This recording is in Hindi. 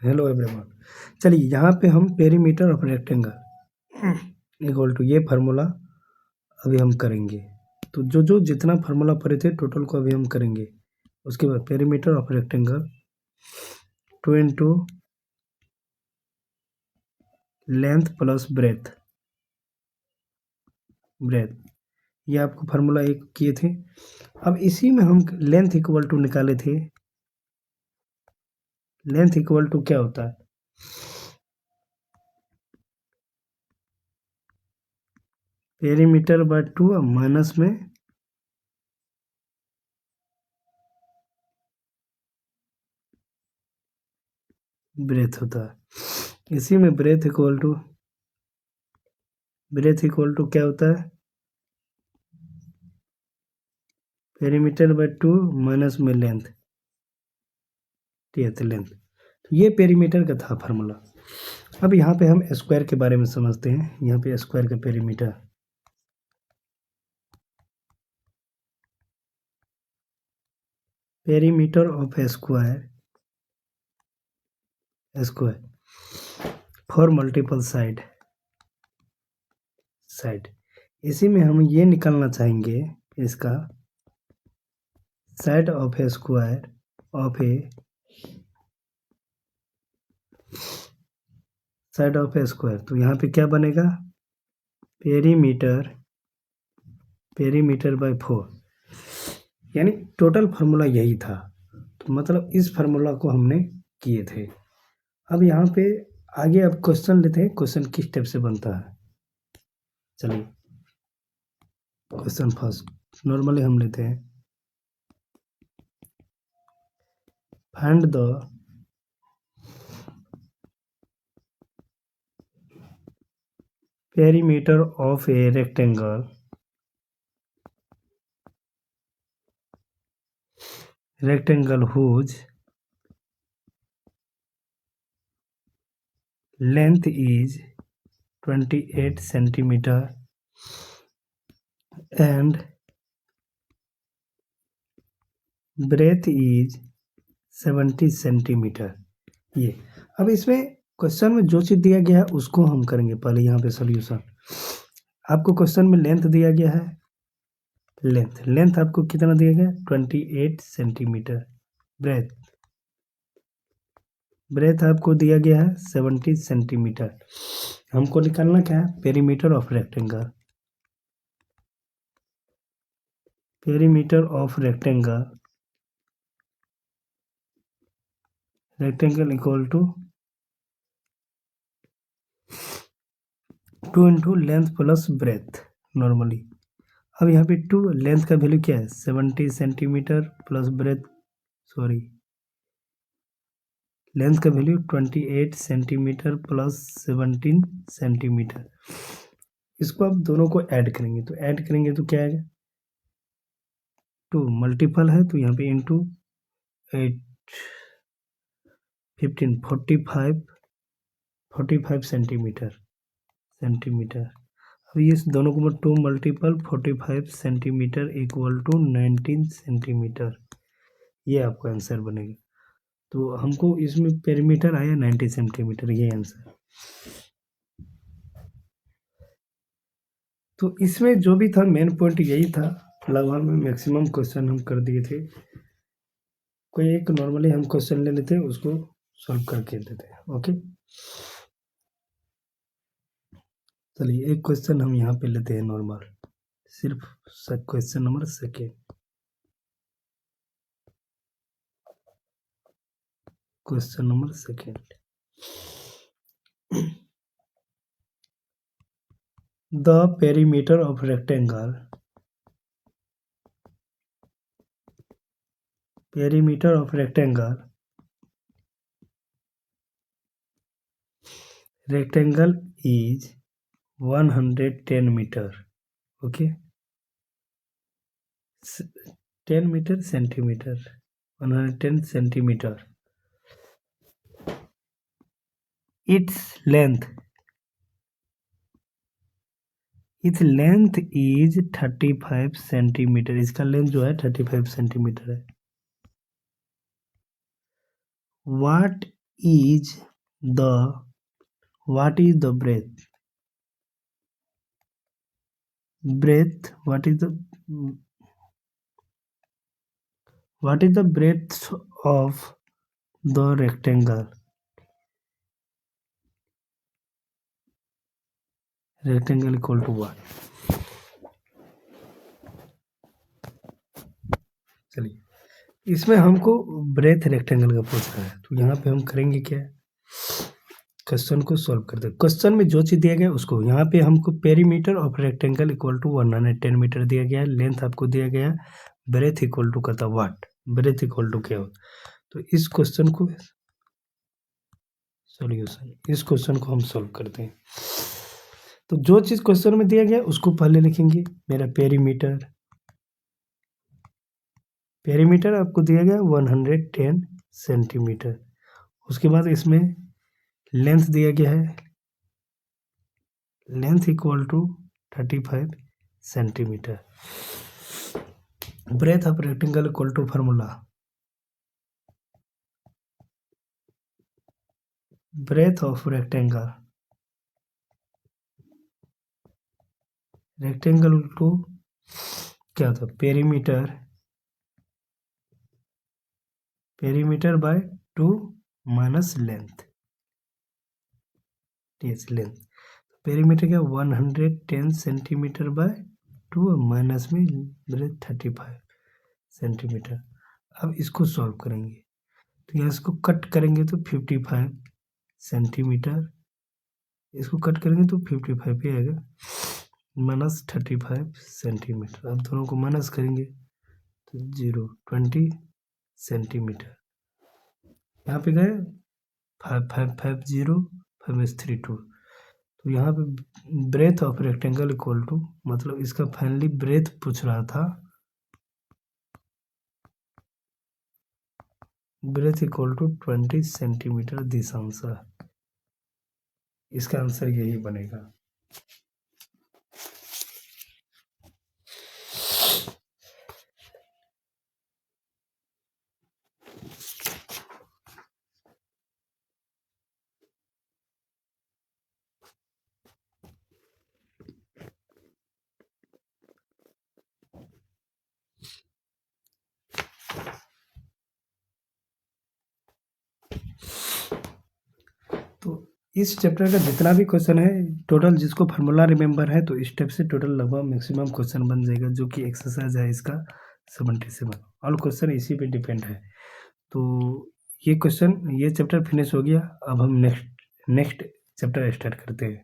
Hello everyone. चलिए यहाँ पे हम perimeter of rectangle equal to ये फार्मूला अभी हम करेंगे। तो जो जितना फार्मूला पढ़े थे टोटल को अभी हम करेंगे। उसके बाद perimeter of rectangle 2 into length plus breath ये आपको फार्मूला एक किए थे। अब इसी में हम लेंथ इक्वल टू निकाले थे। लेंथ इक्वल टू क्या होता है? पेरीमीटर बाय 2 माइनस में ब्रेथ होता है। इसी में ब्रेथ इक्वल टू क्या होता है? पेरीमीटर बाय 2 माइनस में लेंथ, ठीक है, लेंथ। तो ये पेरीमीटर का था फार्मूला। अब यहाँ पे हम स्क्वायर के बारे में समझते हैं। यहाँ पे स्क्वायर का perimeter of square for multiple side. इसी में हम ये निकालना चाहेंगे इसका side of A square of A square. तो यहाँ पे क्या बनेगा? पेरीमीटर बाय 4, यानी टोटल फार्मूला यही था। तो मतलब इस फार्मूला को हमने किए थे। अब यहाँ पे आगे अब क्वेश्चन लेते हैं। क्वेश्चन किस टाइप से बनता है? चलिए क्वेश्चन फर्स्ट नॉर्मली हम लेते हैं। Find the perimeter of a rectangle whose length is 28 centimeter and breadth is 70 centimetre. ये अब इसमें क्वेश्चन में जो चीज़ दिया गया है उसको हम करेंगे पहले। यहाँ पे सॉल्यूशन आपको क्वेश्चन में लेंथ दिया गया है। लेंथ आपको कितना दिया गया? 28 सेंटीमीटर। ब्रेथ आपको दिया गया है 70 सेंटीमीटर। हमको निकालना क्या है? Perimeter of rectangle. Rectangle equal to 2 into length plus breadth normally. अब यहाँ पे 2 लेंथ का वैल्यू क्या है? 70 सेंटीमीटर प्लस लेंथ का वैल्यू 28 सेंटीमीटर प्लस 17 सेंटीमीटर। इसको आप दोनों को ऐड करेंगे तो क्या आएगा? 2 मल्टीपल है तो यहाँ पे इंटू 8 15 45 सेंटीमीटर। अब ये दोनों को 2 multiple 45 centimetre equal to 19 centimetre. ये आपका आंसर बनेगा। तो हमको इसमें पेरीमीटर आया 90 सेंटीमीटर, ये आंसर। तो इसमें जो भी था मेन पॉइंट यही था। लगभग में मैक्सिमम क्वेश्चन हम कर दिए थे। कोई एक नॉर्मली हम क्वेश्चन ले लेते हैं, उसको सॉल्व करके देते हैं। ओके, चलिए एक क्वेश्चन हम यहाँ पे लेते हैं नॉर्मल, सिर्फ question number second. Question number second, the perimeter of rectangle is 110 meter. Okay, 10 meter centimeter, 110 centimeter. its length is 35 centimetre. इसका लेंथ जो है 35 सेंटीमीटर है। What is the what is the breadth? Breadth, what is the breadth of the rectangle? Rectangle equal to what? चलिए, इसमें हमको ब्रेथ रेक्टेंगल का पूछ रहा है, तो यहाँ पे हम करेंगे क्या, क्वेश्चन को सॉल्व करते हैं। क्वेश्चन में जो चीज़ दिया गया उसको, यहाँ पे हमको perimeter of rectangle equal to 110 metre दिया गया है, लेंथ आपको दिया गया है, ब्रेथ इक्वल टू कहता वाट, ब्रेथ इक्वल टू क्या हो। तो इस क्वेश्चन को सॉल्यूशन, इस क्वेश्चन को हम सॉल्व करते हैं। तो जो चीज़ क्वेश्चन में दिया गया उसको पहले लिखेंगे। मेरा पेरीमीटर आपको दिया गया 110 सेंटीमीटर। उसके बाद इसमें लेंथ दिया गया है, length equal to 35 centimetre. Breadth of rectangle equal to formula, breadth of rectangle to क्या होता है, perimeter by 2 minus length, length perimeter क्या 110 सेंटीमीटर बाय 2 माइनस में ब्रेथ 35 सेंटीमीटर। अब इसको सॉल्व करेंगे, तो यहाँ इसको कट करेंगे तो 55 सेंटीमीटर, इसको कट करेंगे तो 55 पे आएगा, माइनस 35 सेंटीमीटर। अब दोनों को माइनस करेंगे तो 20 सेंटीमीटर। यहाँ पे गए 5550 5s32, तो यहाँ पे breadth of rectangle equal to, मतलब इसका फाइनली ब्रेथ पूछ रहा था, breadth equal to 20 centimetre. This answer, इसका आंसर यही बनेगा। तो इस चैप्टर का जितना भी क्वेश्चन है टोटल, जिसको फार्मूला रिमेंबर है, तो इस टाइप से टोटल लगभग मैक्सिमम क्वेश्चन बन जाएगा, जो कि एक्सरसाइज है इसका 77। ऑल क्वेश्चन इसी पे डिपेंड है। तो ये क्वेश्चन, ये चैप्टर फिनिश हो गया। अब हम नेक्स्ट चैप्टर स्टार्ट करते हैं।